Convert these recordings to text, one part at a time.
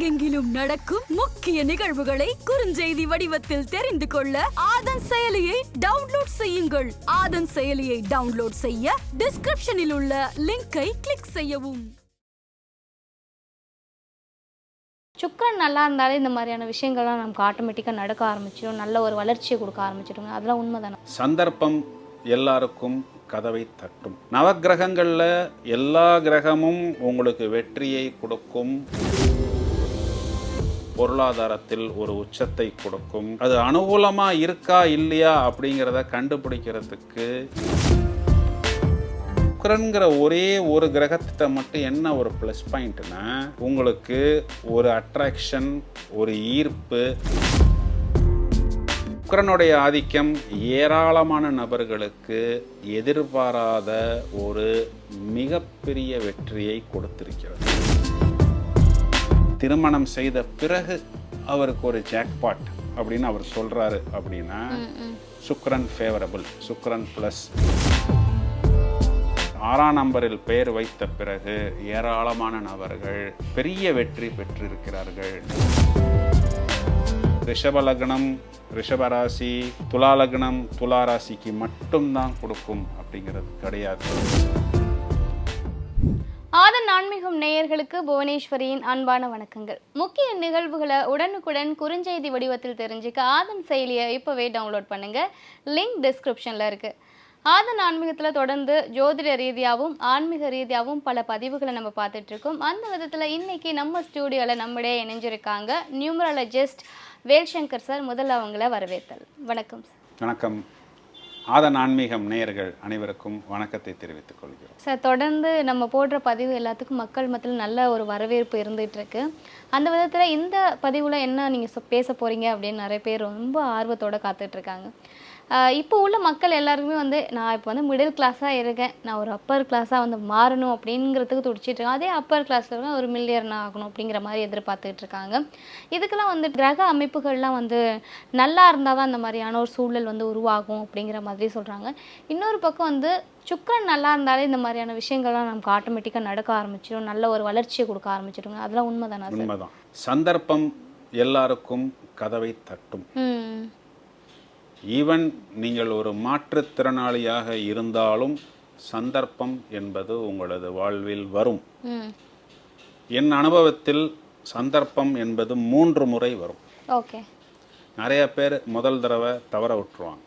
உலகெங்கிலும் நடக்கும் முக்கிய நிகழ்வுகளை குறுஞ்செய்தி வடிவத்தில் தெரிந்து கொள்ள ஆதன் செயலியை டவுன்லோட் செய்யுங்கள். ஆதன் செயலியை டவுன்லோட் செய்ய டிஸ்கிரிப்ஷனில் உள்ள லிங்கை கிளிக் செய்யவும். சுக்கிரன் நல்லா இருந்தாலே இந்த மாதிரியான விஷயங்கள்லாம் நமக்கு ஆட்டோமேட்டிக்காக நடக்க ஆரம்பிச்சிடும், நல்ல ஒரு வளர்ச்சியை கொடுக்க ஆரம்பிச்சிடுங்க. அதெல்லாம் உண்மைதானே? சந்தர்ப்பம் எல்லாருக்கும் கதவை தட்டும். நவக்கிரகங்களில் எல்லா கிரகமும் உங்களுக்கு வெற்றியை கொடுக்கும், பொருளாதாரத்தில் ஒரு உச்சத்தை கொடுக்கும். அது அனுகூலமாக இருக்கா இல்லையா அப்படிங்கிறத கண்டுபிடிக்கிறதுக்கு சுக்கிரன்கிற ஒரே ஒரு கிரகத்திட்ட மட்டும் என்ன ஒரு ப்ளஸ் பாயிண்ட்னா, உங்களுக்கு ஒரு அட்ராக்ஷன், ஒரு ஈர்ப்பு. சுக்கிரனுடைய ஆதிக்கம் ஏராளமான நபர்களுக்கு எதிர்பாராத ஒரு மிகப்பெரிய வெற்றியை கொடுத்திருக்கிறது. திருமணம் செய்த பிறகு அவருக்கு ஒரு ஜாக்பாட் அப்படின்னு அவர் சொல்றாரு அப்படின்னா, சுக்கிரன் ஃபேவரபிள், சுக்கிரன் பிளஸ். 6ஆம் நம்பரில் பெயர் வைத்த பிறகு ஏராளமான நபர்கள் பெரிய வெற்றி பெற்றிருக்கிறார்கள். ரிஷப லக்னம், ரிஷபராசி, துலா லக்னம், துலா ராசிக்கு மட்டும்தான் கொடுக்கும் அப்படிங்கிறது கிடையாது. ஆதன் ஆன்மீகம் நேயர்களுக்கு புவனேஸ்வரியின் அன்பான வணக்கங்கள். முக்கிய நிகழ்வுகளை உடனுக்குடன் குறுஞ்செய்தி வடிவத்தில் தெரிஞ்சுக்க ஆதன் செயலியை இப்போவே டவுன்லோட் பண்ணுங்க. லிங்க் டிஸ்கிரிப்ஷனில் இருக்கு. ஆதன் ஆன்மீகத்தில் தொடர்ந்து ஜோதிட ரீதியாகவும் ஆன்மீக ரீதியாகவும் பல பதிவுகளை நம்ம பார்த்துட்டு இருக்கோம். அந்த விதத்தில் இன்னைக்கு நம்ம ஸ்டூடியோவில் நம்மளே இணைஞ்சிருக்காங்க நியூமராலஜிஸ்ட் வேல்சங்கர் சார். முதல்ல அவங்கள வரவேற்றல். வணக்கம் சார். வணக்கம். ஆதன் ஆன்மீகம் நேயர்கள் அனைவருக்கும் வணக்கத்தை தெரிவித்துக் கொள்கிறோம். சார், தொடர்ந்து நம்ம போடுற பதிவு எல்லாத்துக்கும் மக்கள் மத்தியில் நல்ல ஒரு வரவேற்பு இருந்துகிட்டு இருக்கு. அந்த விதத்தில் இந்த பதிவில் என்ன நீங்கள் பேச போகிறீங்க அப்படின்னு நிறைய பேர் ரொம்ப ஆர்வத்தோடு காத்துட்ருக்காங்க. இப்போ உள்ள மக்கள் எல்லாருக்குமே நான் இப்போ மிடில் கிளாஸாக இருக்கேன், நான் ஒரு அப்பர் கிளாஸாக மாறணும் அப்படிங்கிறதுக்கு துடிச்சிட்ருக்கேன். அதே அப்பர் கிளாஸில் இருக்க ஒரு மில்லியர்னா ஆகணும் அப்படிங்கிற மாதிரி எதிர்பார்த்துட்டு இருக்காங்க. இதுக்கெல்லாம் கிரக அமைப்புகள்லாம் நல்லா இருந்தால் தான் அந்த மாதிரியான ஒரு சூழல் உருவாகும் அப்படிங்கிற மாதிரி சொல்கிறாங்க. இன்னொரு பக்கம் சுக்கிரன் நல்லா இருந்தாலே இந்த மாதிரியான விஷயங்கள்லாம் நமக்கு ஆட்டோமேட்டிக்காக நடக்க ஆரம்பிச்சிடும், நல்ல ஒரு வளர்ச்சியை கொடுக்க ஆரம்பிச்சிடுங்க. அதெல்லாம் உண்மைதானா? உண்மைதான். சந்தர்ப்பம் எல்லாருக்கும் கதவை தட்டும். ஈவன் நீங்கள் ஒரு மாற்றுத்திறனாளியாக இருந்தாலும் சந்தர்ப்பம் என்பது உங்களது வாழ்வில் வரும். என் அனுபவத்தில் சந்தர்ப்பம் என்பது 3 முறை வரும். ஓகே. நிறைய பேர் முதல் தடவை தவற விட்டுருவாங்க,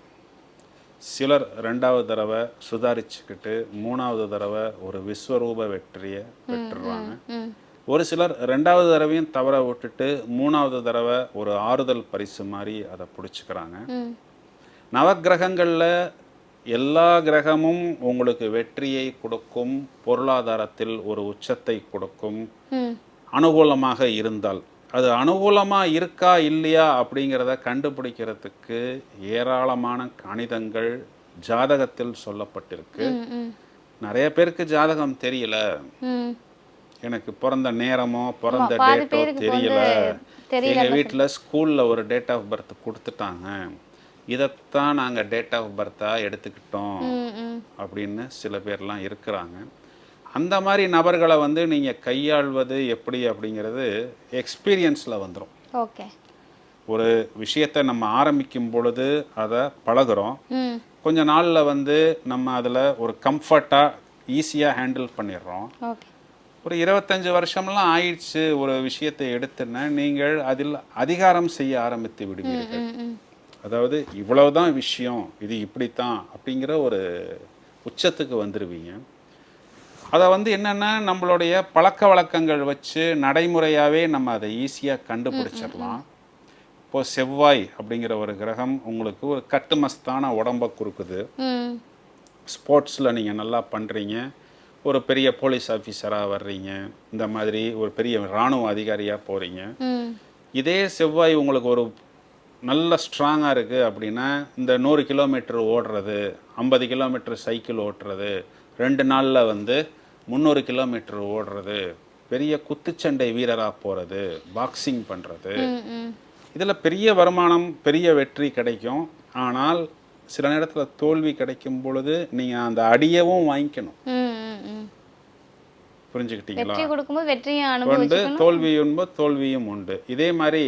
சிலர் 2வது தடவை சுதாரிச்சுக்கிட்டு 3வது தடவை ஒரு விஸ்வரூப வெற்றியை பெற்றுருவாங்க. ஒரு சிலர் 2வது தடவையும் தவற விட்டுட்டு 3வது தடவை ஒரு ஆறுதல் பரிசு மாதிரி அதை பிடிச்சிக்கிறாங்க. நவக்கிரகங்களில் எல்லா கிரகமும் உங்களுக்கு வெற்றியை கொடுக்கும், பொருளாதாரத்தில் ஒரு உச்சத்தை கொடுக்கும், அனுகூலமாக இருந்தால். அது அனுகூலமாக இருக்கா இல்லையா அப்படிங்கிறத கண்டுபிடிக்கிறதுக்கு ஏராளமான கணிதங்கள் ஜாதகத்தில் சொல்லப்பட்டிருக்கு. நிறைய பேருக்கு ஜாதகம் தெரியல, எனக்கு பிறந்த நேரமோ பிறந்த டேட்டோ தெரியல, எங்கள் வீட்டில் ஸ்கூலில் ஒரு டேட் ஆஃப் பர்த் கொடுத்துட்டாங்க, இதைத்தான் நாங்கள் டேட் ஆஃப் பர்த்தாக எடுத்துக்கிட்டோம் அப்படின்னு சில பேர்லாம் இருக்கிறாங்க. அந்த மாதிரி நபர்களை நீங்கள் கையாள்வது எப்படி அப்படிங்கிறது எக்ஸ்பீரியன்ஸில் வந்துடும். ஓகே. ஒரு விஷயத்தை நம்ம ஆரம்பிக்கும் பொழுது அதை பழகுறோம், கொஞ்ச நாளில் நம்ம அதில் ஒரு கம்ஃபர்ட்டாக ஈஸியாக ஹேண்டில் பண்ணிடுறோம். ஒரு 25 வருஷம்லாம் ஆயிடுச்சு ஒரு விஷயத்தை எடுத்துன்னா நீங்கள் அதில் அதிகாரம் செய்ய ஆரம்பித்து விடுவீர்கள். அதாவது இவ்வளவுதான் விஷயம், இது இப்படித்தான் அப்படிங்கிற ஒரு உச்சத்துக்கு வந்துடுவீங்க. அதை என்னென்னா நம்மளுடைய பழக்க வழக்கங்கள் வச்சு நடைமுறையாகவே நம்ம அதை ஈஸியாக கண்டுபிடிச்சிடலாம். இப்போது செவ்வாய் அப்படிங்கிற ஒரு கிரகம் உங்களுக்கு ஒரு கட்டுமஸ்தான உடம்பை கொடுக்குது. ஸ்போர்ட்ஸில் நீங்கள் நல்லா பண்ணுறீங்க, ஒரு பெரிய போலீஸ் ஆஃபீஸராக வர்றீங்க, இந்த மாதிரி ஒரு பெரிய இராணுவ அதிகாரியாக போகிறீங்க. இதே செவ்வாய் உங்களுக்கு ஒரு நல்ல ஸ்ட்ராங்காக இருக்குது அப்படின்னா இந்த 100 கிலோமீட்டர் ஓடுறது, 50 கிலோமீட்டர் சைக்கிள் ஓட்டுறது, 2 நாளில் 300 கிலோமீட்டர் ஓடுறது, பெரிய குத்துச்சண்டை வீரராக போகிறது, பாக்ஸிங் பண்ணுறது, இதில் பெரிய வருமானம், பெரிய வெற்றி கிடைக்கும். ஆனால் சில நேரத்தில் தோல்வி கிடைக்கும் பொழுது நீங்கள் அந்த அடியவும் வாங்கிக்கணும். புரிஞ்சுக்கிட்டீங்களா? வெற்றி கொடுக்கும்போது வெற்றியை உண்டு, அனுபவிச்சுக்கணும். தோல்வியுன்போ தோல்வியும் உண்டு. இதே மாதிரி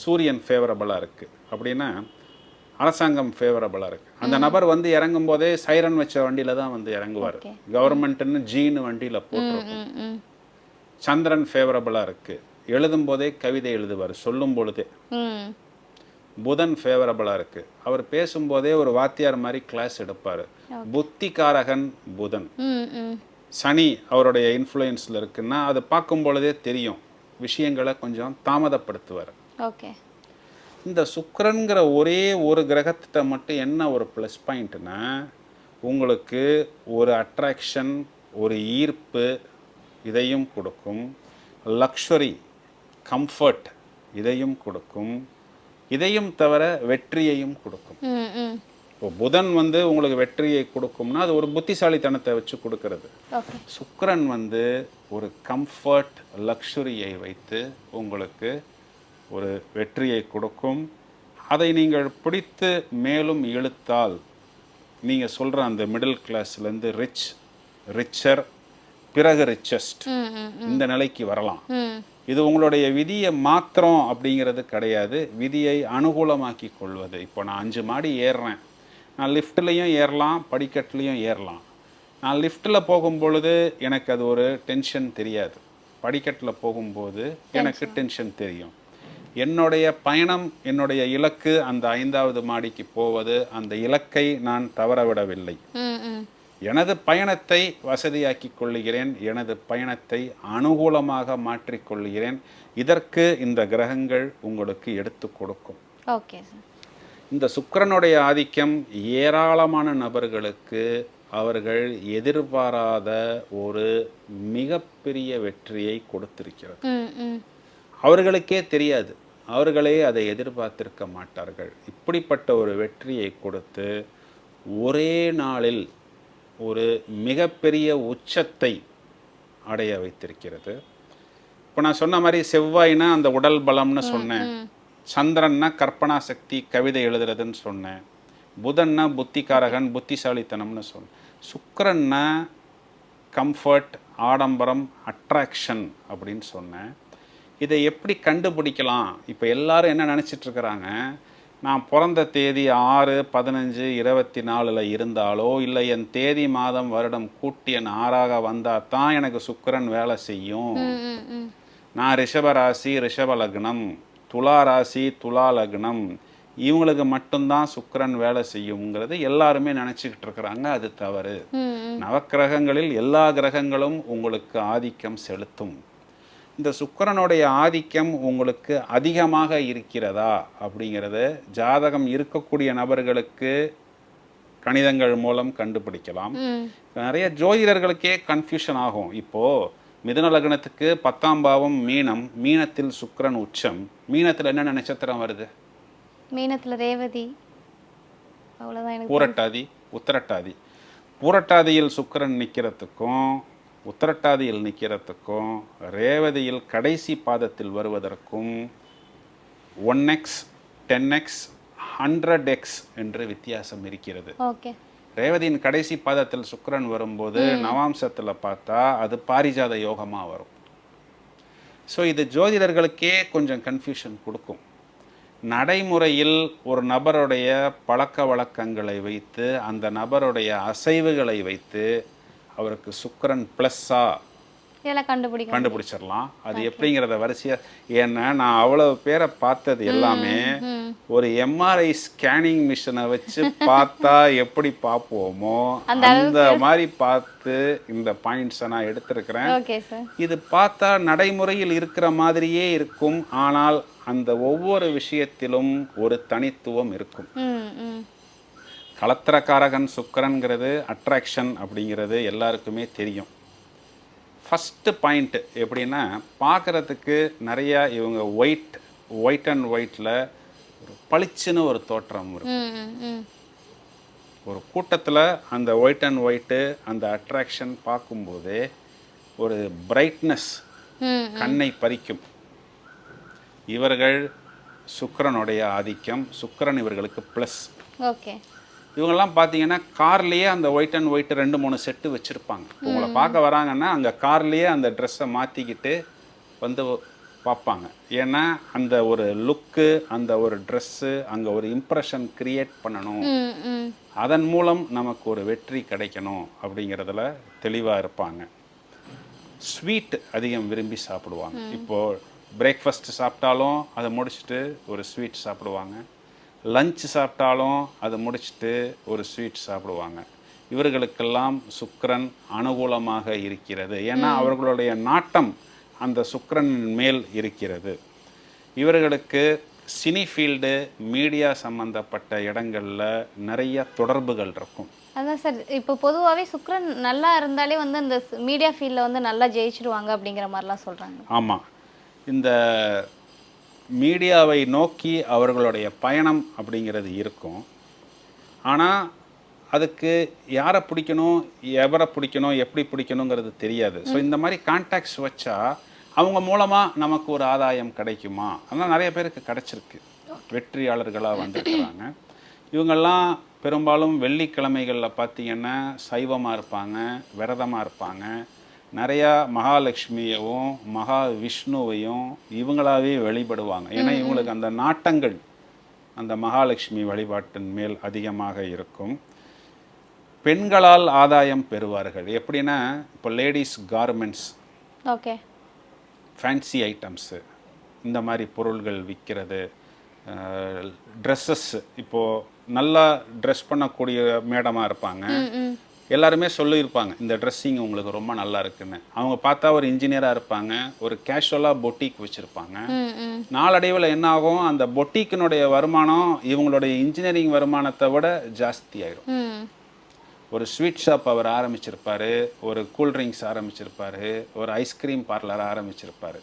சூரியன் ஃபேவரபிளாக இருக்குது அப்படின்னா அரசாங்கம் ஃபேவரபிளாக இருக்குது. அந்த நபர் வந்து இறங்கும் போதே சைரன் வச்ச வண்டியில் தான் வந்து இறங்குவார். கவர்மெண்ட்டுன்னு ஜீனு வண்டியில் போட்டிருக்கும். சந்திரன் ஃபேவரபிளாக இருக்குது, எழுதும் போதே கவிதை எழுதுவார் சொல்லும் பொழுதே. புதன் ஃபேவரபிளாக இருக்குது, அவர் பேசும்போதே ஒரு வாத்தியார் மாதிரி கிளாஸ் எடுப்பார். புத்திகாரகன் புதன். சனி அவருடைய இன்ஃப்ளூயன்ஸில் இருக்குன்னா அது பார்க்கும் பொழுதே தெரியும், விஷயங்களை கொஞ்சம் தாமதப்படுத்துவார். ஓகே. இந்த சுக்கிரன்கிற ஒரே ஒரு கிரகத்திட்ட மட்டும் என்ன ஒரு ப்ளஸ் பாயிண்ட்னா, உங்களுக்கு ஒரு அட்ராக்ஷன், ஒரு ஈர்ப்பு இதையும் கொடுக்கும், லக்ஸுரி கம்ஃபர்ட் இதையும் கொடுக்கும், இதையும் தவிர வெற்றியையும் கொடுக்கும். இப்போ புதன் வந்து உங்களுக்கு வெற்றியை கொடுக்கும்னா அது ஒரு புத்திசாலித்தனத்தை வச்சு கொடுக்கறது. சுக்கிரன் வந்து ஒரு கம்ஃபர்ட் லக்ஸுரியை வைத்து உங்களுக்கு ஒரு வெற்றியை கொடுக்கும். அதை நீங்கள் பிடித்து மேலும் இழுத்தால் நீங்கள் சொல்கிற அந்த மிடில் கிளாஸ்லேருந்து ரிச்சர் பிறகு ரிச்சஸ்ட் இந்த நிலைக்கு வரலாம். இது உங்களுடைய விதியை மாத்திரம் அப்படிங்கிறது கிடையாது, விதியை அனுகூலமாக்கி கொள்வது. இப்போ நான் 5 மாடி ஏறுறேன், நான் லிஃப்ட்லேயும் ஏறலாம் படிக்கட்டுலேயும் ஏறலாம். நான் லிஃப்ட்டில் போகும் பொழுது எனக்கு அது ஒரு டென்ஷன் தெரியாது, படிக்கட்டில் போகும்போது எனக்கு டென்ஷன் தெரியும். என்னுடைய பயணம், என்னுடைய இலக்கு அந்த 5வது மாடிக்கு போவது, அந்த இலக்கை நான் தவறவிடவில்லை. எனது பயணத்தை வசதியாக்கி கொள்ளுகிறேன், எனது பயணத்தை அனுகூலமாக மாற்றிக்கொள்கிறேன். இதற்கு இந்த கிரகங்கள் உங்களுக்கு எடுத்து கொடுக்கும். ஓகே. இந்த சுக்கிரனுடைய ஆதிக்கம் ஏராளமான நபர்களுக்கு அவர்கள் எதிர்பாராத ஒரு மிகப்பெரிய வெற்றியை கொடுத்திருக்கிறது. அவர்களுக்கே தெரியாது, அவர்களே அதை எதிர்பார்த்திருக்க மாட்டார்கள். இப்படிப்பட்ட ஒரு வெற்றியை கொடுத்து ஒரே நாளில் ஒரு மிகப்பெரிய உச்சத்தை அடைய வைத்திருக்கிறது. இப்போ நான் சொன்ன மாதிரி செவ்வாய்னா அந்த உடல் பலம்னு சொன்னேன், சந்திரன்னா கற்பனா சக்தி கவிதை எழுதுறதுன்னு சொன்னேன், புதன்னா புத்திகாரகன் புத்திசாலித்தனம்னு சொன்னேன், சுக்கிரன்னா கம்ஃபர்ட் ஆடம்பரம் அட்ராக்ஷன் அப்படின்னு சொன்னேன். இதை எப்படி கண்டுபிடிக்கலாம்? இப்போ எல்லாரும் என்ன நினச்சிட்டு இருக்கிறாங்க, நான் பிறந்த தேதி 6, 15, 24 இருந்தாலோ இல்லை என் தேதி மாதம் வருடம் கூட்டி என் 6ஆக வந்தால் தான் எனக்கு சுக்கிரன் வேலை செய்யும். நான் ரிஷப ராசி ரிஷப லக்னம், துலா ராசி துலா லக்னம், இவங்களுக்கு மட்டும்தான் சுக்கிரன் வேலை செய்யுங்கிறது எல்லாருமே நினச்சிக்கிட்டு இருக்கிறாங்க. அது தவறு. நவக்கிரகங்களில் எல்லா கிரகங்களும் உங்களுக்கு ஆதிக்கம் செலுத்தும். இந்த சுக்கிரனுடைய ஆதிக்கம் உங்களுக்கு அதிகமாக இருக்கிறதா அப்படிங்கிறத ஜாதகம் இருக்கக்கூடிய நபர்களுக்கு கணிதங்கள் மூலம் கண்டுபிடிக்கலாம். நிறைய ஜோதிடர்களுக்கே கன்ஃபியூஷன் ஆகும். இப்போது மிதுன லக்னத்துக்கு 10ஆம் பாவம் மீனம், மீனத்தில் சுக்கிரன் உச்சம், மீனத்தில் என்னென்ன நட்சத்திரம் வருது? மீனத்தில் ரேவதி, அவ்வளோதான். பூரட்டாதி, உத்திரட்டாதி. பூரட்டாதியில் சுக்கிரன் நிற்கிறதுக்கும் உத்திரட்டாதியில் நிற்கிறதுக்கும் ரேவதியில் கடைசி பாதத்தில் வருவதற்கும் 1x 10x 100x என்று வித்தியாசம் இருக்கிறது. ரேவதியின் கடைசி பாதத்தில் சுக்கிரன் வரும்போது நவாம்சத்தில் பார்த்தா அது பாரிஜாத யோகமாக வரும். ஸோ இது ஜோதிடர்களுக்கே கொஞ்சம் கன்ஃபியூஷன் கொடுக்கும். நடைமுறையில் ஒரு நபருடைய பழக்க வழக்கங்களை வைத்து அந்த நபருடைய அசைவுகளை வைத்து அவருக்கு சுக்கிரன் ப்ளஸ்ஸா கண்டுபிடிச்சிடலாம். அது எப்படிங்கிறத வரிசையாக, ஏன்னா நான் அவ்வளவு பேரை பார்த்தது எல்லாமே ஒரு எம்ஆர்ஐ ஸ்கேனிங் மிஷினை வச்சு பார்த்தா எப்படி பார்ப்போமோ அந்த மாதிரி பார்த்து இந்த பாயிண்ட்ஸை நான் எடுத்திருக்கிறேன். இது பார்த்தா நடைமுறையில் இருக்கிற மாதிரியே இருக்கும், ஆனால் அந்த ஒவ்வொரு விஷயத்திலும் ஒரு தனித்துவம் இருக்கும். கலத்திரக்காரகன் சுக்கிரன்கிறது அட்ராக்ஷன் அப்படிங்கிறது எல்லாருக்குமே தெரியும். ஃபஸ்ட்டு பாயிண்ட்டு எப்படின்னா, பார்க்குறதுக்கு நிறையா இவங்க ஒயிட் அண்ட் ஒயிட்டில் ஒரு பளிச்சுன்னு ஒரு தோற்றம் இருக்கும். ஒரு கூட்டத்தில் அந்த ஒயிட் அண்ட் ஒயிட்டு அந்த அட்ராக்ஷன் பார்க்கும்போதே ஒரு பிரைட்னஸ் கண்ணை பறிக்கும். இவர்கள் சுக்கிரனுடைய ஆதிக்கம், சுக்கிரன் இவர்களுக்கு ப்ளஸ். இவங்கெல்லாம் பார்த்தீங்கன்னா கார்லேயே அந்த ஒயிட் அண்ட் ஒயிட் 2-3 செட்டு வச்சுருப்பாங்க. உங்களை பார்க்க வராங்கன்னா அங்கே கார்லேயே அந்த ட்ரெஸ்ஸை மாற்றிக்கிட்டு வந்து பார்ப்பாங்க. ஏன்னா அந்த ஒரு லுக்கு, அந்த ஒரு ட்ரெஸ்ஸு, அங்கே ஒரு இம்ப்ரெஷன் கிரியேட் பண்ணணும், அதன் மூலம் நமக்கு ஒரு வெற்றி கிடைக்கணும் அப்படிங்கிறதுல தெளிவாக இருப்பாங்க. ஸ்வீட் அதிகம் விரும்பி சாப்பிடுவாங்க. இப்போது பிரேக்ஃபாஸ்ட் சாப்பிட்டாலும் அதை முடிச்சுட்டு ஒரு ஸ்வீட் சாப்பிடுவாங்க, லஞ்ச் சாப்பிட்டாலும் அதை முடிச்சுட்டு ஒரு ஸ்வீட் சாப்பிடுவாங்க. இவர்களுக்கெல்லாம் சுக்கிரன் அனுகூலமாக இருக்கிறது. ஏன்னா அவர்களுடைய நாட்டம் அந்த சுக்கிரனின் மேல் இருக்கிறது. இவர்களுக்கு சினி ஃபீல்டு, மீடியா சம்மந்தப்பட்ட இடங்களில் நிறைய தொடர்புகள் இருக்கும். அதான் சார், இப்போ பொதுவாகவே சுக்கிரன் நல்லா இருந்தாலே வந்து அந்த மீடியா ஃபீல்டில் வந்து நல்லா ஜெயிச்சிடுவாங்க அப்படிங்கிற மாதிரிலாம் சொல்கிறாங்க. ஆமாம், இந்த மீடியாவை நோக்கி அவர்களுடைய பயணம் அப்படிங்கிறது இருக்கும். ஆனால் அதுக்கு யாரை பிடிக்கணும், எவரை பிடிக்கணும், எப்படி பிடிக்கணுங்கிறது தெரியாது. ஸோ இந்த மாதிரி கான்டாக்ட்ஸ் வச்சா அவங்க மூலமாக நமக்கு ஒரு ஆதாயம் கிடைக்குமா? அதனால் நிறைய பேருக்கு கிடச்சிருக்கு, வெற்றியாளர்களாக வந்திருக்கிறாங்க. இவங்கெல்லாம் பெரும்பாலும் வெள்ளிக்கிழமைகளில் பார்த்திங்கன்னா சைவமாக இருப்பாங்க, விரதமாக இருப்பாங்க. நிறையா மகாலட்சுமியவும் மகாவிஷ்ணுவையும் இவங்களாவே வழிபடுவாங்க. ஏன்னா இவங்களுக்கு அந்த நாட்டங்கள் அந்த மகாலட்சுமி வழிபாட்டின் மேல் அதிகமாக இருக்கும். பெண்களால் ஆதாயம் பெறுவார்கள். எப்படின்னா இப்போ ladies garments, okay, fancy items, இந்த மாதிரி பொருள்கள் விற்கிறது, ட்ரெஸ்ஸஸ். இப்போது நல்லா ட்ரெஸ் பண்ணக்கூடிய மேடமாக இருப்பாங்க, எல்லாருமே சொல்லியிருப்பாங்க இந்த ட்ரெஸ்ஸிங் உங்களுக்கு ரொம்ப நல்லா இருக்குன்னு. அவங்க பார்த்தா ஒரு இன்ஜினியராக இருப்பாங்க, ஒரு கேஷுவலாக பொட்டிக் வச்சுருப்பாங்க. நாளடைவில் என்ன ஆகும், அந்த பொட்டிக்கினுடைய வருமானம் இவங்களுடைய இன்ஜினியரிங் வருமானத்தை விட ஜாஸ்தி ஆயிடும். ஒரு ஸ்வீட் ஷாப் அவர் ஆரம்பிச்சிருப்பார், ஒரு கூல்ட்ரிங்க்ஸ் ஆரம்பிச்சிருப்பார், ஒரு ஐஸ்கிரீம் பார்லர் ஆரம்பிச்சிருப்பார்.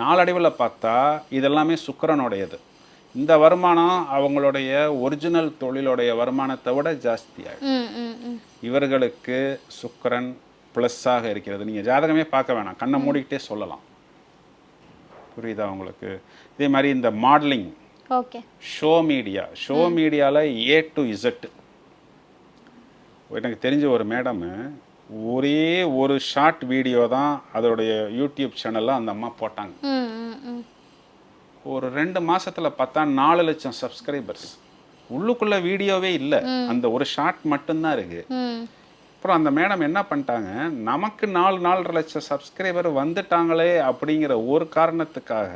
நாளடைவில் பார்த்தா இதெல்லாமே சுக்கிரனுடையது. இந்த வருமானம் அவங்களுடைய ஒரிஜினல் தொழிலுடைய வருமானத்தை விட ஜாஸ்தி ஆகிடும். இவர்களுக்கு சுக்கிரன் ப்ளஸ்ஸாக இருக்கிறது. நீங்கள் ஜாதகமே பார்க்க வேணாம், கண்ணை மூடிக்கிட்டே சொல்லலாம். புரியுதா உங்களுக்கு? இதே மாதிரி இந்த மாடலிங், ஓகே, ஷோ மீடியாவில் A to Z. எனக்கு தெரிஞ்ச ஒரு மேடமு ஒரே ஒரு ஷார்ட் வீடியோ தான் அதோடைய யூடியூப் சேனலில் அந்த அம்மா போட்டாங்க. ஒரு 2 மாசத்துல பார்த்தா 4 லட்சம் சப்ஸ்கிரைபர்ஸ். உள்ளுக்குள்ள வீடியோவே இல்லை, அந்த ஒரு ஷார்ட் மட்டும்தான் இருக்கு. அப்புறம் அந்த மேடம் என்ன பண்ணிட்டாங்க, நமக்கு 4-4.5 லட்சம் சப்ஸ்கிரைபர் வந்துட்டாங்களே அப்படிங்கிற ஒரு காரணத்துக்காக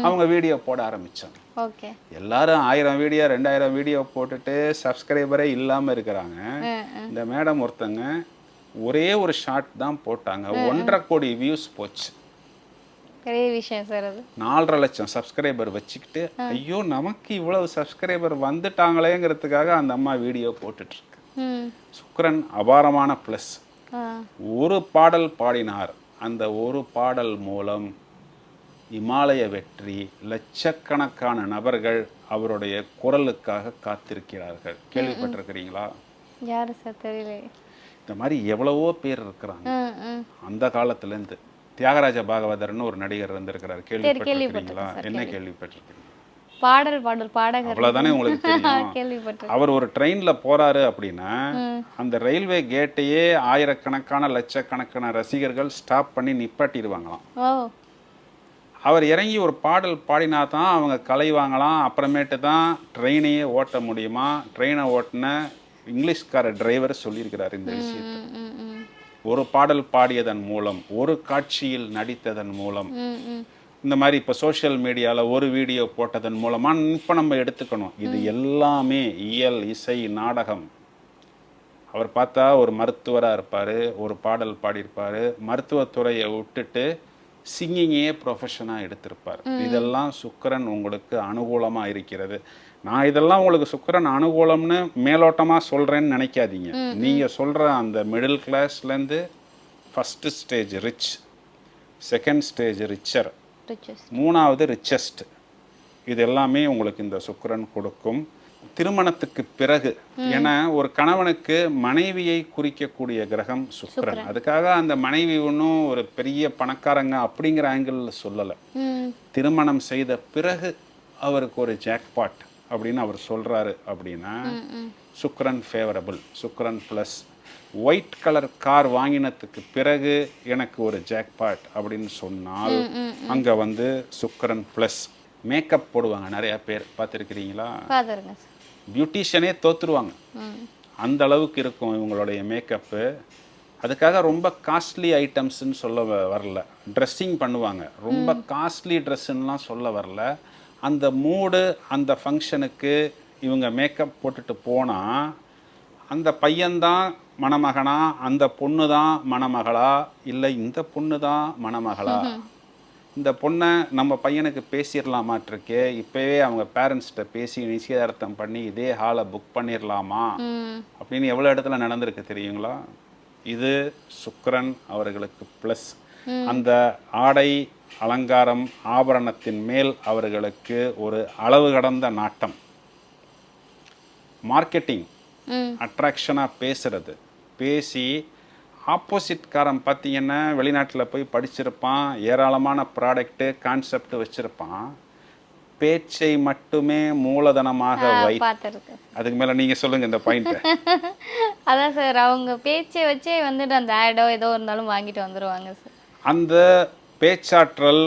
அவங்க வீடியோ போட ஆரம்பிச்சாங்க. எல்லாரும் 1000 வீடியோ 2000 வீடியோ போட்டுட்டு சப்ஸ்கிரைபரே இல்லாம இருக்கிறாங்க. இந்த மேடம் ஒருத்தங்க ஒரே ஒரு ஷார்ட் தான் போட்டாங்க, 1.5 கோடி வியூஸ் போச்சு. பெரிய விஷயம் சார் அது. 4.5 லட்சம் சப்ஸ்கிரைபர் வச்சுக்கிட்டு ஐயோ நமக்கு இவ்வளவு சப்ஸ்கிரைபர் வந்துட்டாங்களேங்கிறதுக்காக அந்த அம்மா வீடியோ போட்டுட்டு இருக்கு. சுக்கிரன் அபாரமான ப்ளஸ். ஒரு பாடல் பாடினார், அந்த ஒரு பாடல் மூலம் இமாலய வெற்றி, லட்சக்கணக்கான நபர்கள் அவருடைய குரலுக்காக காத்திருக்கிறார்கள். கேள்விப்பட்டிருக்கிறீங்களா? யாரு சார்? தெரியல. இந்த மாதிரி எவ்வளவோ பேர் இருக்கிறாங்க அந்த காலத்துலேருந்து. தியாகராஜ பாகவதர்னு ஒரு நடிகர் இருந்திருக்கிறார், கேள்விப்பட்டிருக்கிறீங்களா? என்ன கேள்விப்பட்டிருக்கீங்க? பாடகர் அவ்வளவுதானே உங்களுக்கு தெரியும். அவர் ஒரு ட்ரெயின்ல போறாரு அப்படின்னா அந்த ரயில்வே கேட்டையே ஆயிரக்கணக்கான லட்சக்கணக்கான ரசிகர்கள் ஸ்டாப் பண்ணி நிப்பாட்டிடுவாங்களாம். அவர் இறங்கி ஒரு பாடல் பாடினா தான் அவங்க கலைவாங்களாம். அப்புறமேட்டு தான் ட்ரெயினையே ஓட்ட முடியுமா. ட்ரெயினை ஓட்டின இங்கிலீஷ்கார டிரைவர் சொல்லியிருக்கிறார் இந்த விஷயத்தை. ஒரு பாடல் பாடியதன் மூலம், ஒரு காட்சியில் நடித்ததன் மூலம், இந்த மாதிரி இப்போ சோஷியல் மீடியாவில் ஒரு வீடியோ போட்டதன் மூலமாக இப்போ நம்ம எடுத்துக்கணும். இது எல்லாமே இயல், இசை, நாடகம். அவர் பார்த்தா ஒரு மருத்துவராக இருப்பார், ஒரு பாடல் பாடியிருப்பார், மருத்துவத்துறையை விட்டுட்டு சிங்கிங்கையே ப்ரொஃபஷனாக எடுத்திருப்பார். இதெல்லாம் சுக்கிரன் உங்களுக்கு அனுகூலமாக இருக்கிறது. நான் இதெல்லாம் உங்களுக்கு சுக்கிரன் அனுகூலம்னு மேலோட்டமாக சொல்கிறேன்னு நினைக்காதீங்க. நீங்கள் சொல்கிற அந்த மிடில் கிளாஸ்லேருந்து first stage rich, second stage richer, 3வது ரிச்சஸ்ட், இது எல்லாமே உங்களுக்கு இந்த சுக்கிரன் கொடுக்கும். திருமணத்துக்கு பிறகு, ஏன்னா ஒரு கணவனுக்கு மனைவியை குறிக்கக்கூடிய கிரகம் சுக்கிரன். அதுக்காக அந்த மனைவி ஒன்றும் ஒரு பெரிய பணக்காரங்க அப்படிங்கிற ஆங்கிள் சொல்லலை. திருமணம் செய்த பிறகு அவருக்கு ஒரு ஜாக்பாட் அப்படின்னு அவர் சொல்றாரு அப்படின்னா சுக்கிரன் ஃபேவரபிள், சுக்கிரன் ப்ளஸ். ஒயிட் கலர் கார் வாங்கினதுக்கு பிறகு எனக்கு ஒரு ஜாக்பாட் அப்படின்னு சொன்னால் அங்கே வந்து சுக்கிரன் ப்ளஸ். மேக்கப் போடுவாங்க நிறையா பேர், பார்த்துருக்கிறீங்களா? பார்த்துருங்க சார். பியூட்டிஷியனே தோற்றுருவாங்க, அந்த அளவுக்கு இருக்கும் இவங்களுடைய மேக்கப்பு. அதுக்காக ரொம்ப காஸ்ட்லி ஐட்டம்ஸ்ன்னு சொல்ல வரல, ட்ரெஸ்ஸிங் பண்ணுவாங்க, ரொம்ப காஸ்ட்லி ட்ரெஸ்ஸுன்னெலாம் சொல்ல வரல. அந்த மூடு, அந்த ஃபங்க்ஷனுக்கு இவங்க மேக்கப் போட்டுட்டு போனால் அந்த பையன்தான் மணமகனா, அந்த பொண்ணு தான் மணமகளா, இல்லை இந்த பொண்ணு தான் மணமகளா, இந்த பொண்ணை நம்ம பையனுக்கு பேசிடலாமாட்டிருக்கே, இப்போவே அவங்க பேரண்ட்ஸ்கிட்ட பேசி நிச்சயதார்த்தம் பண்ணி இதே ஹாலை புக் பண்ணிடலாமா அப்படின்னு எவ்வளோ இடத்துல நடந்திருக்கு தெரியுங்களா? இது சுக்கிரன் அவர்களுக்கு ப்ளஸ். அந்த ஆடை அலங்காரம் ஆபரணத்தின் மேல் அவர்களுக்கு ஒரு அளவு கடந்த நாட்டம். மார்க்கெட்டிங், அட்ராக்ஷனாக பேசுறது, பேசி ஆப்போசிட்காரன் பார்த்தீங்கன்னா வெளிநாட்டில் போய் படிச்சிருப்பான், ஏராளமான ப்ராடக்ட்டு கான்செப்ட் வச்சுருப்பான், பேச்சை மட்டுமே மூலதனமாக பார்த்துருக்கேன். அதுக்கு மேலே நீங்கள் சொல்லுங்கள் இந்த பாயிண்ட்டை. அதான் சார், அவங்க பேச்சை வச்சே வந்துட்டு அந்த ஆடோ ஏதோ இருந்தாலும் வாங்கிட்டு வந்துடுவாங்க சார். அந்த பேச்சாற்றல்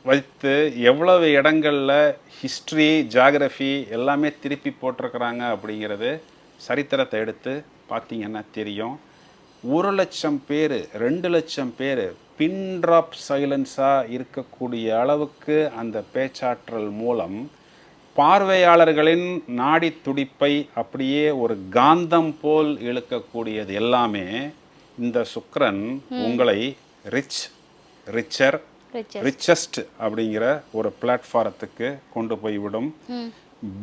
வைத்து எவ்வளவு இடங்களில் ஹிஸ்ட்ரி, ஜியாகிரஃபி எல்லாமே திருப்பி போட்டிருக்கிறாங்க அப்படிங்கிறது சரித்திரத்தை எடுத்து பார்த்தீங்கன்னா தெரியும். 1,00,000 பேர், 2,00,000 பேர் பின் ட்ராப் சைலன்ஸாக இருக்கக்கூடிய அளவுக்கு அந்த பேச்சாற்றல் மூலம் பார்வையாளர்களின் நாடி துடிப்பை அப்படியே ஒரு காந்தம் போல் இழுக்கக்கூடியது எல்லாமே இந்த சுக்கிரன் உங்களை ரிச்சஸ்ட் அப்படிங்கிற ஒரு பிளாட்ஃபாரத்துக்கு கொண்டு போய் விடும்.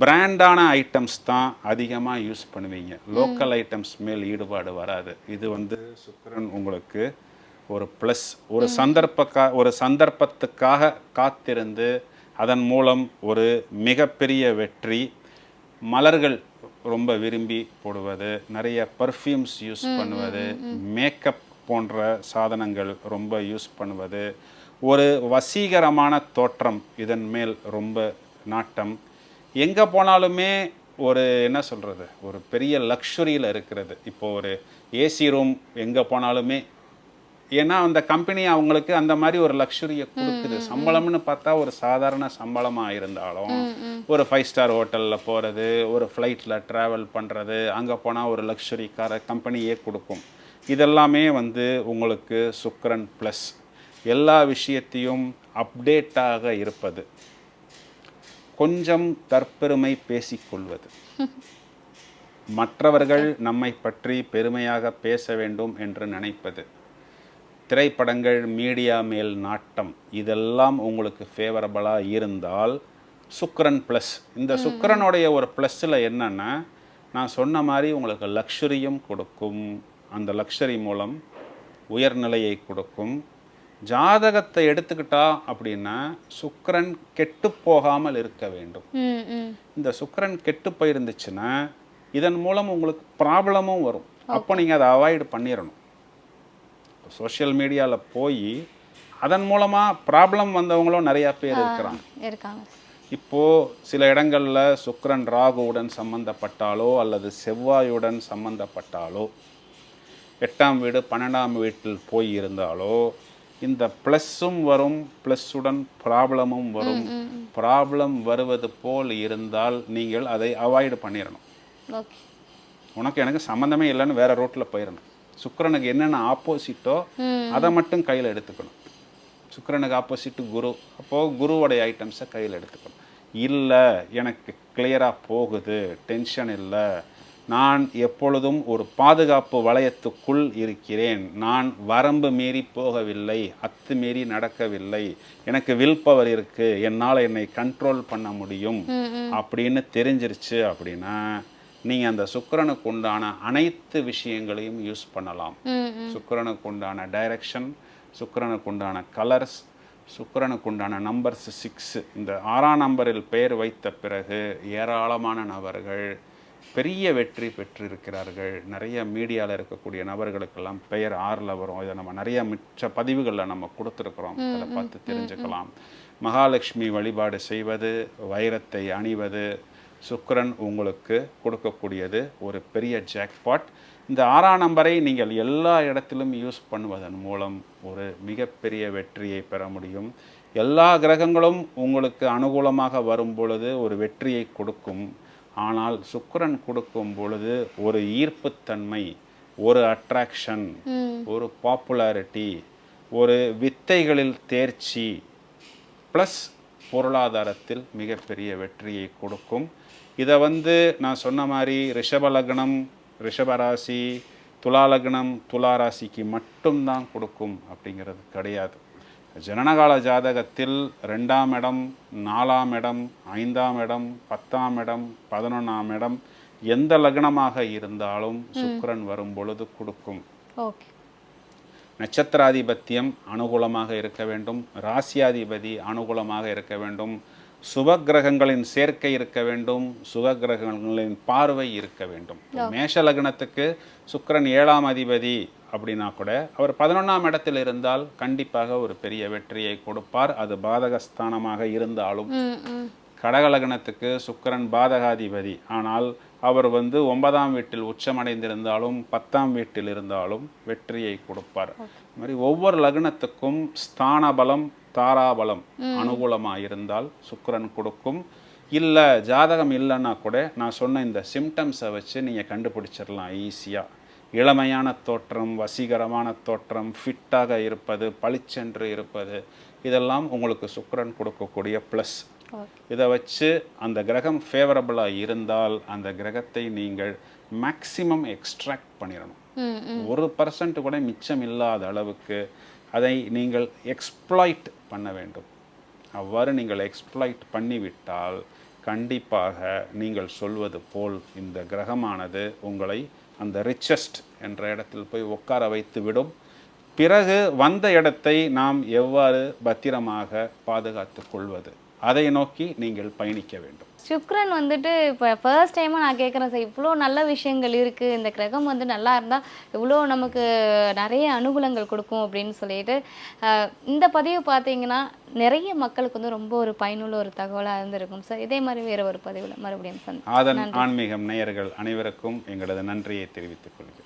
பிராண்டான ஐட்டம்ஸ் தான் அதிகமாக யூஸ் பண்ணுவீங்க, லோக்கல் ஐட்டம்ஸ் மேல் ஈடுபாடு வராது. இது வந்து சுக்கிரன் உங்களுக்கு ஒரு ப்ளஸ். ஒரு சந்தர்ப்பத்துக்காக காத்திருந்து அதன் மூலம் ஒரு மிகப்பெரிய வெற்றி. மலர்கள் ரொம்ப விரும்பி போடுவது, நிறைய பர்ஃப்யூம்ஸ் யூஸ் பண்ணுவது, மேக்கப் போன்ற சாதனங்கள் ரொம்ப யூஸ் பண்ணுவது, ஒரு வசீகரமான தோற்றம், இதன் மேல் ரொம்ப நாட்டம். எங்கே போனாலுமே ஒரு என்ன சொல்கிறது, ஒரு பெரிய லக்ஸுரியில் இருக்கிறது. இப்போது ஒரு ஏசி ரூம் எங்கே போனாலுமே, ஏன்னா அந்த கம்பெனி அவங்களுக்கு அந்த மாதிரி ஒரு லக்ஸுரியை கொடுக்குது. சம்பளம்னு பார்த்தா ஒரு சாதாரண சம்பளமாக இருந்தாலும் ஒரு 5 ஸ்டார் ஹோட்டலில் போகிறது, ஒரு ஃப்ளைட்டில் ட்ராவல் பண்ணுறது, அங்கே போனால் ஒரு லக்ஸுரி காரை கம்பெனியே கொடுக்கும். இதெல்லாமே வந்து உங்களுக்கு சுக்கிரன் ப்ளஸ். எல்லா விஷயத்தையும் அப்டேட்டாக இருப்பது, கொஞ்சம் தற்பெருமை பேசிக்கொள்வது, மற்றவர்கள் நம்மை பற்றி பெருமையாக பேச வேண்டும் என்று நினைப்பது, திரைப்படங்கள், மீடியா மேல் நாட்டம், இதெல்லாம் உங்களுக்கு ஃபேவரபுளாக இருந்தால் சுக்கிரன் ப்ளஸ். இந்த சுக்கிரனுடைய ஒரு ப்ளஸ்ஸில் என்னென்னா, நான் சொன்ன மாதிரி உங்களுக்கு லக்ஸுரியும் கொடுக்கும், அந்த லக்ஸரி மூலம் உயர்நிலையை கொடுக்கும். ஜாதகத்தை எடுத்துக்கிட்டா அப்படின்னா சுக்கிரன் கெட்டு போகாமல் இருக்க வேண்டும். இந்த சுக்கிரன் கெட்டு போயிருந்துச்சுன்னா இதன் மூலம் உங்களுக்கு ப்ராப்ளமும் வரும். அப்போ நீங்கள் அதை அவாய்டு பண்ணிடணும். சோஷியல் மீடியாவில் போய் அதன் மூலமாக ப்ராப்ளம் வந்தவங்களும் நிறையா பேர் இருக்கிறாங்க. இப்போது சில இடங்களில் சுக்கிரன் ராகுவுடன் சம்பந்தப்பட்டாலோ அல்லது செவ்வாயுடன் சம்பந்தப்பட்டாலோ, 8ஆம் வீடு 12ஆம் வீட்டில் போய் இருந்தாலோ இந்த ப்ளஸ்ஸும் வரும், ப்ளஸ்ஸுடன் ப்ராப்ளமும் வரும். ப்ராப்ளம் வருவது போல் இருந்தால் நீங்கள் அதை அவாய்டு பண்ணிடணும். உனக்கு எனக்கு சம்மந்தமே இல்லைன்னு வேறு ரோட்டில் போயிடணும். சுக்கிரனுக்கு என்னென்ன ஆப்போசிட்டோ அதை மட்டும் கையில் எடுத்துக்கணும். சுக்கிரனுக்கு ஆப்போசிட்டு குரு, அப்போது குருவோடைய ஐட்டம்ஸை கையில் எடுத்துக்கணும். இல்லை எனக்கு கிளியராக போகுது, டென்ஷன் இல்லை, நான் எப்பொழுதும் ஒரு பாதுகாப்பு வளையத்துக்குள் இருக்கிறேன், நான் வரம்பு மீறி போகவில்லை, அத்துமீறி நடக்கவில்லை, எனக்கு வில் பவர் இருக்குது, என்னால் என்னை கண்ட்ரோல் பண்ண முடியும் அப்படின்னு தெரிஞ்சிருச்சு அப்படின்னா நீங்கள் அந்த சுக்கிரனுக்கு உண்டான அனைத்து விஷயங்களையும் யூஸ் பண்ணலாம். சுக்கிரனுக்கு உண்டான டைரக்ஷன், சுக்கிரனுக்கு உண்டான கலர்ஸ், சுக்கிரனுக்கு உண்டான நம்பர்ஸ் 6. இந்த 6ஆம் நம்பரில் பெயர் வைத்த பிறகு ஏராளமான நபர்கள் பெரிய வெற்றி பெற்றிருக்கிறார்கள். நிறைய மீடியாவில் இருக்கக்கூடிய நபர்களுக்கெல்லாம் பெயர் 6ல் வரும். இதை நம்ம நிறைய மிச்ச பதிவுகளில் நம்ம கொடுத்துருக்குறோம், அதை பார்த்து தெரிஞ்சுக்கலாம். மகாலட்சுமி வழிபாடு செய்வது, வைரத்தை அணிவது, சுக்கிரன் உங்களுக்கு கொடுக்கக்கூடியது ஒரு பெரிய ஜாக்பாட். இந்த 6ஆம் நம்பரை நீங்கள் எல்லா இடத்திலும் யூஸ் பண்ணுவதன் மூலம் ஒரு மிகப்பெரிய வெற்றியை பெற முடியும். எல்லா கிரகங்களும் உங்களுக்கு அனுகூலமாக வரும் பொழுது ஒரு வெற்றியை கொடுக்கும். ஆனால் சுக்கிரன் கொடுக்கும் பொழுது ஒரு ஈர்ப்புத்தன்மை, ஒரு அட்ராக்ஷன், ஒரு பாப்புலாரிட்டி, ஒரு வித்தைகளில் தேர்ச்சி, ப்ளஸ் பொருளாதாரத்தில் மிகப்பெரிய வெற்றியை கொடுக்கும். இதை நான் சொன்ன மாதிரி ரிஷப லக்னம், ரிஷபராசி, துலா லக்னம், துலா ராசிக்கு மட்டும்தான் கொடுக்கும் அப்படிங்கிறது கிடையாது. ஜனனகால ஜாதகத்தில் 2ஆம் இடம், 4ஆம் இடம், 5ஆம் இடம், 10ஆம் இடம், 11ஆம் இடம் எந்த லக்னமாக இருந்தாலும் சுக்கிரன் வரும் பொழுது கொடுக்கும். நட்சத்திராதிபத்தியம் அனுகூலமாக இருக்க வேண்டும், ராசியாதிபதி அனுகூலமாக இருக்க வேண்டும், சுபகிரகங்களின் சேர்க்கை இருக்க வேண்டும், சுபகிரகங்களின் பார்வை இருக்க வேண்டும். மேஷ லக்னத்துக்கு சுக்கிரன் 7ஆம் அதிபதி அப்படின்னா கூட அவர் 11ஆம் இடத்தில் இருந்தால் கண்டிப்பாக ஒரு பெரிய வெற்றியை கொடுப்பார், அது பாதகஸ்தானமாக இருந்தாலும். கடக லக்னத்துக்கு சுக்கிரன் பாதகாதிபதி, ஆனால் அவர் 9ஆம் வீட்டில் உச்சமடைந்திருந்தாலும் 10ஆம் வீட்டில் இருந்தாலும் வெற்றியை கொடுப்பார். இது மாதிரி ஒவ்வொரு லக்னத்துக்கும் ஸ்தான பலம், தாராபலம் அனுகூலமாக இருந்தால் சுக்கிரன் கொடுக்கும். இல்லை ஜாதகம் இல்லைன்னா கூட நான் சொன்ன இந்த சிம்டம்ஸை வச்சு நீங்கள் கண்டுபிடிச்சிடலாம் ஈஸியாக. இளமையான தோற்றம், வசீகரமான தோற்றம், ஃபிட்டாக இருப்பது, பளிச்சென்று இருப்பது, இதெல்லாம் உங்களுக்கு சுக்கிரன் கொடுக்கக்கூடிய ப்ளஸ். இதை வச்சு அந்த கிரகம் ஃபேவரபிளாக இருந்தால் அந்த கிரகத்தை நீங்கள் மேக்சிமம் எக்ஸ்ட்ராக்ட் பண்ணிடணும். 1% கூட மிச்சம் இல்லாத அளவுக்கு அதை நீங்கள் எக்ஸ்ப்ளாய்ட் பண்ண வேண்டும். அவ்வாறு நீங்கள் எக்ஸ்ப்ளாய்ட் பண்ணிவிட்டால் கண்டிப்பாக நீங்கள் சொல்வது போல் இந்த கிரகமானது உங்களை அந்த ரிச்சஸ்ட் என்ற இடத்தில் போய் உட்கார வைத்து விடும். பிறகு வந்த இடத்தை நாம் எவ்வாறு பத்திரமாக பாதுகாத்து கொள்வது, அதை நோக்கி நீங்கள் பயணிக்க வேண்டும். சுக்ரன் இப்போ ஃபர்ஸ்ட் டைமாக நான் கேட்குறேன் சார், இவ்வளோ நல்ல விஷயங்கள் இருக்குது, இந்த கிரகம் நல்லா இருந்தால் இவ்வளோ நமக்கு நிறைய அனுகூலங்கள் கொடுக்கும் அப்படின்னு சொல்லிட்டு இந்த பதிவு பார்த்தீங்கன்னா நிறைய மக்களுக்கு ரொம்ப ஒரு பயனுள்ள ஒரு தகவலாக இருந்திருக்கும் சார். இதே மாதிரி வேறு ஒரு பதிவில் மறுபடியும் ஆதன் ஆன்மீகம் நேயர்கள் அனைவருக்கும் எங்களது நன்றியை தெரிவித்துக் கொள்கிறேன்.